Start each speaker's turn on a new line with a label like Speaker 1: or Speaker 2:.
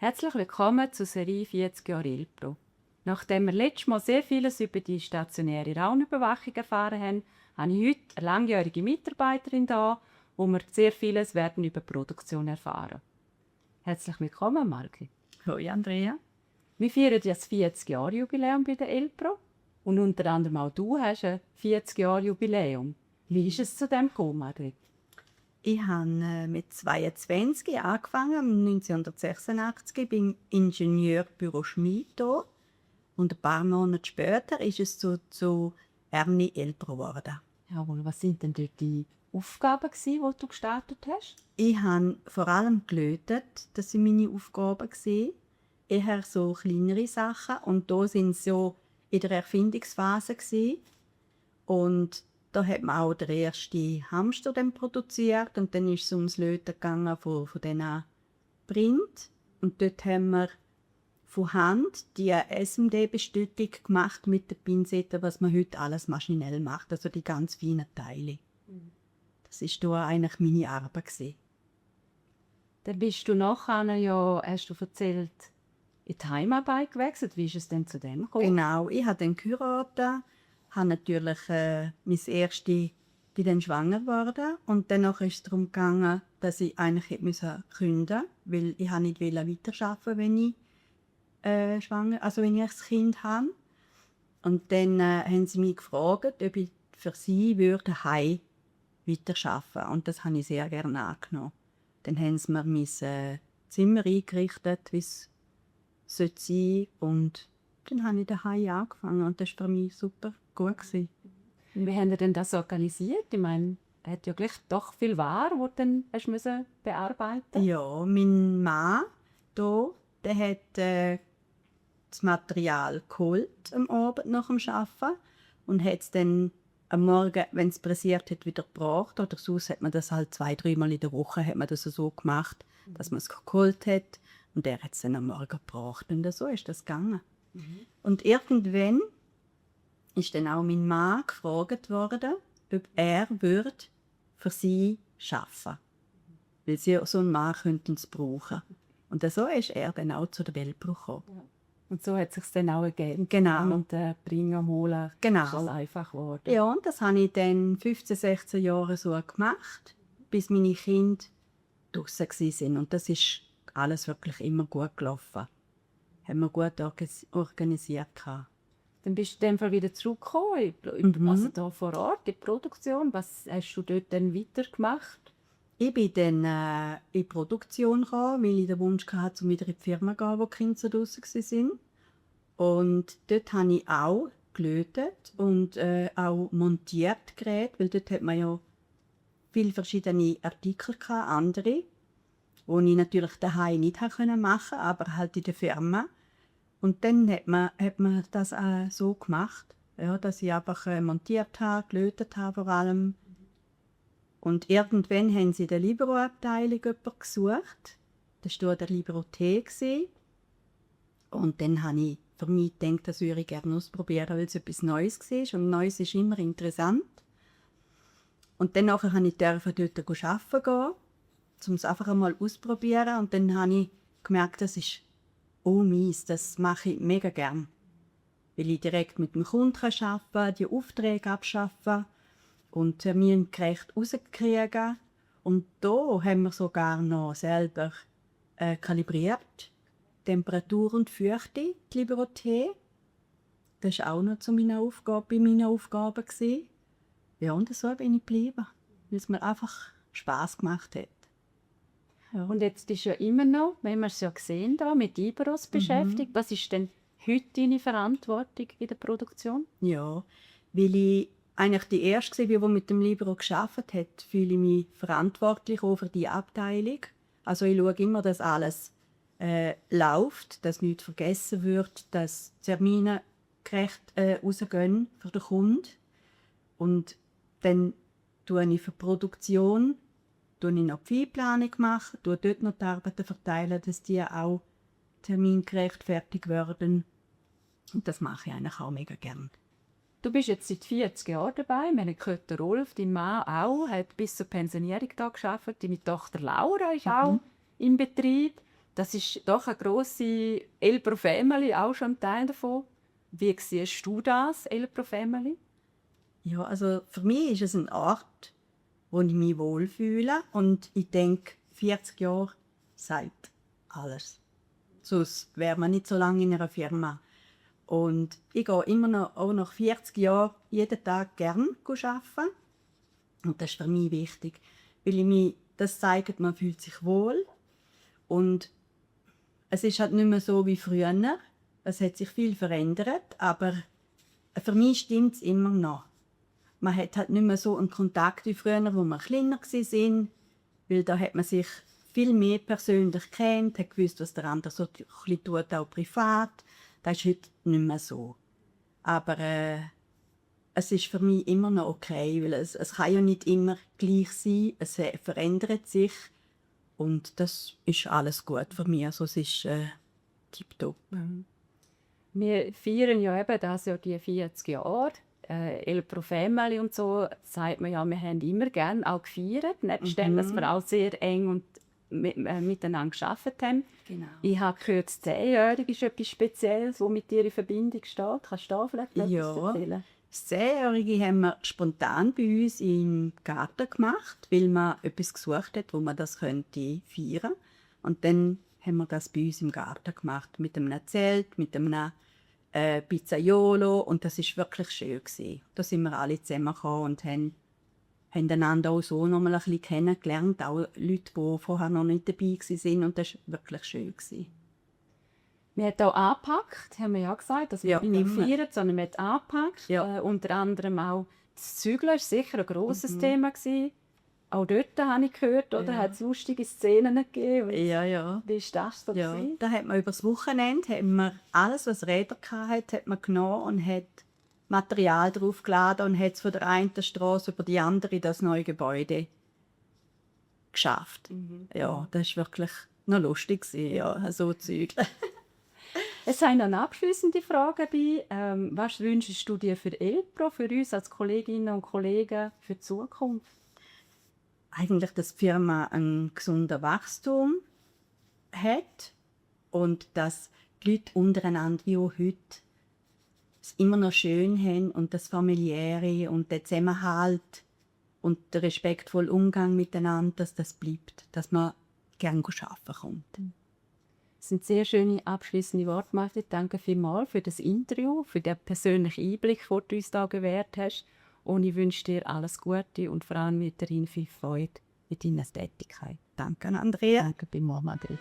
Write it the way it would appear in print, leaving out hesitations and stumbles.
Speaker 1: Herzlich willkommen zur Serie 40 Jahre Ilpro. Nachdem wir letztes Mal sehr vieles über die stationäre Raumüberwachung erfahren haben, habe ich heute eine langjährige Mitarbeiterin da, wo wir sehr vieles werden über die Produktion erfahren. Herzlich willkommen, Malki.
Speaker 2: Hallo Andrea.
Speaker 1: Wir feiern das 40-Jahre-Jubiläum bei der Ilpro und unter anderem auch du hast ein 40-Jahre-Jubiläum. Wie ist es zu dem gekommen, Margrit?
Speaker 2: Ich habe mit 22 angefangen, 1986 beim Ingenieurbüro Schmid hier. Und ein paar Monate später ist es zu Erni Ilpro geworden.
Speaker 1: Jawohl, was sind denn dort die Aufgaben, die du gestartet hast?
Speaker 2: Ich habe vor allem gelötet, das waren meine Aufgaben. Eher so kleinere Sachen. Und da sind sie so in der Erfindungsphase. Und da hat man auch den ersten Hamster dann produziert. Und dann ist es ums Löten gegangen von diesen Print. Und dort haben wir von Hand die SMD-Bestückung gemacht mit den Pinzetten, was man heute alles maschinell macht. Also die ganz feinen Teile. Das war da eigentlich meine Arbeit gewesen.
Speaker 1: Dann bist du nachher ja, hast du erzählt, in die Heimarbeit gewechselt. Wie ist es denn zu dem gekommen?
Speaker 2: Genau, ich habe dann geheiratet, habe natürlich mein erstes, bin dann schwanger geworden und danach ist es darum gegangen, dass ich eigentlich hätte kündigen musste, weil ich nicht weiterarbeiten, wenn ich schwanger, also wenn ich ein Kind habe. Und dann haben sie mich gefragt, ob ich für sie daheim weiterarbeiten. Und das habe ich sehr gerne angenommen. Dann haben sie mir mein Zimmer eingerichtet, wie es sein sollte. Und dann habe ich daheim angefangen und das war für mich super gut gewesen.
Speaker 1: Und wie haben Sie denn das organisiert? Ich meine, er hat ja gleich doch viel Ware, die du dann hast müssen bearbeiten.
Speaker 2: Ja, mein Mann hier, der hat das Material geholt am Abend nach dem Arbeiten und hat es dann am Morgen, wenn es pressiert hat, wieder gebracht. Oder sonst hat man das halt 2-3 Mal in der Woche hat man das so gemacht, dass man es geholt hat und er hat es dann am Morgen gebracht. Und so ist das gegangen. Und irgendwann ist dann auch mein Mann gefragt worden, ob er für sie arbeiten würde. Weil sie so einen Mann könnten es brauchen. Und so ist er dann auch zu der Ilpro gekommen.
Speaker 1: Ja. Und so hat es sich dann auch ergeben.
Speaker 2: Genau.
Speaker 1: Und bringen, holen,
Speaker 2: Genau.
Speaker 1: ist einfach geworden.
Speaker 2: Ja, und das habe ich dann 15, 16 Jahre so gemacht, bis meine Kinder draussen waren. Und das ist alles wirklich immer gut gelaufen. Haben wir gut organisiert.
Speaker 1: Dann bist du in dem Fall wieder zurückgekommen, also da vor Ort, in die Produktion. Was hast du dort dann weitergemacht?
Speaker 2: Ich bin dann in die Produktion gekommen, weil ich den Wunsch hatte, wieder in die Firma zu gehen, wo die Kinder so draussen waren. Und dort habe ich auch gelötet und auch montiert Geräte, weil dort hat man ja viele verschiedene Artikel gehabt, andere, die ich natürlich daheim nicht machen konnte, aber halt in der Firma. Und dann hat man das so gemacht, ja, dass ich einfach montiert habe, gelötet habe vor allem. Und irgendwann haben sie in der Libero-Abteilung jemanden gesucht. Das war der Libero T. Und dann habe ich für mich gedacht, das würde ich gerne ausprobieren, weil es etwas Neues war. Und Neues ist immer interessant. Und dann durfte ich dort arbeiten gehen, um es einfach einmal auszuprobieren. Und dann habe ich gemerkt, das ist meins, das mache ich mega gern. Weil ich direkt mit dem Kunden arbeiten kann, die Aufträge abschaffen und termingerecht rauskriegen. Und da haben wir sogar noch selber kalibriert. Temperatur und Feuchte, die Libero T. Das war auch noch bei meinen Aufgaben. Ja, und so bin ich geblieben, weil es mir einfach Spass gemacht hat.
Speaker 1: Ja. Und jetzt ist ja immer noch, wenn wir es ja sehen, da, mit Iberos beschäftigt. Was ist denn heute deine Verantwortung in der Produktion?
Speaker 2: Ja, weil ich eigentlich die Erste war, die mit dem Libero gearbeitet hat, fühle ich mich verantwortlich auch für die Abteilung. Also ich schaue immer, dass alles läuft, dass nichts vergessen wird, dass Termine gerecht rausgehen für den Kunden. Und dann tue ich für die Produktion noch die Viehplanung machen, dort noch die Arbeiten verteilen, dass die auch termingerecht fertig werden. Und das mache ich eigentlich auch mega gern.
Speaker 1: Du bist jetzt seit 40 Jahren dabei. Wir haben gehört, der Rolf, dein Mann auch, hat bis zur Pensionierung da gearbeitet. Deine Tochter Laura ist auch im Betrieb. Das ist doch eine grosse Elbro Family, auch schon ein Teil davon. Wie siehst du das, Elbro Family?
Speaker 2: Ja, also für mich ist es ein Ort, wo ich mich wohlfühle und ich denke, 40 Jahre sagt alles. Sonst wäre man nicht so lange in einer Firma. Und ich gehe immer noch, auch nach 40 Jahren, jeden Tag gerne arbeiten. Und das ist für mich wichtig, weil das zeigt, man fühlt sich wohl. Und es ist halt nicht mehr so wie früher. Es hat sich viel verändert, aber für mich stimmt es immer noch. Man hat halt nicht mehr so einen Kontakt wie früher, wo wir kleiner waren, weil da hat man sich viel mehr persönlich kennt, hat gewusst, was der andere so tut, auch privat. Das ist heute nicht mehr so. Aber es ist für mich immer noch okay, weil es kann ja nicht immer gleich sein, es verändert sich und das ist alles gut für mich, also es ist tipptopp.
Speaker 1: Mhm. Wir feiern ja eben das Jahr die 40 Jahre. Elbro Family und so, sagt man ja, wir haben immer gerne auch gefeiert, nebst dem, dass wir auch sehr eng und miteinander gearbeitet haben.
Speaker 2: Genau.
Speaker 1: Ich habe gehört, das 10-Jährige ist etwas Spezielles, was mit dir in Verbindung steht. Kannst du da vielleicht etwas erzählen?
Speaker 2: Das 10-Jährige haben wir spontan bei uns im Garten gemacht, weil man etwas gesucht hat, wo man das könnte feiern. Und dann haben wir das bei uns im Garten gemacht, mit einem Zelt, mit einem Pizzaiolo, und das war wirklich schön gewesen. Da sind wir alle zusammengekommen und haben einander auch so noch mal ein bisschen kennengelernt, auch Leute, die vorher noch nicht dabei waren, und das war wirklich schön gewesen.
Speaker 1: Wir haben auch angepackt, haben wir ja gesagt, dass wir nicht feiern, sondern wir haben angepackt.
Speaker 2: Ja.
Speaker 1: Unter anderem auch das Zügeln war sicher ein grosses Thema gewesen. Auch dort habe ich gehört, oder? Hat es lustige Szenen gegeben?
Speaker 2: Ja.
Speaker 1: Wie war das so?
Speaker 2: Ja, da hat man über das Wochenende alles, was Räder hatte, hat man genommen und hat Material draufgeladen und hat es von der einen Straße über die andere das neue Gebäude geschafft. Ja, das war wirklich noch lustig, ja, so Zeug.
Speaker 1: Es sind noch abschliessende Fragen bei. Was wünschst du dir für Elbro, für uns als Kolleginnen und Kollegen für die Zukunft?
Speaker 2: Eigentlich, dass die Firma einen gesunden Wachstum hat und dass die Leute untereinander wie auch heute es immer noch schön haben und das Familiäre und der Zusammenhalt und der respektvolle Umgang miteinander, dass das bleibt, dass man gerne arbeiten kommt.
Speaker 1: Das sind sehr schöne abschließende Worte, Martin. Danke vielmals für das Interview, für den persönlichen Einblick, den du uns da gewährt hast. Und ich wünsche dir alles Gute und vor allem weiterhin viel Freude mit deiner Tätigkeit.
Speaker 2: Danke, Andrea.
Speaker 1: Danke vielmals, Martin.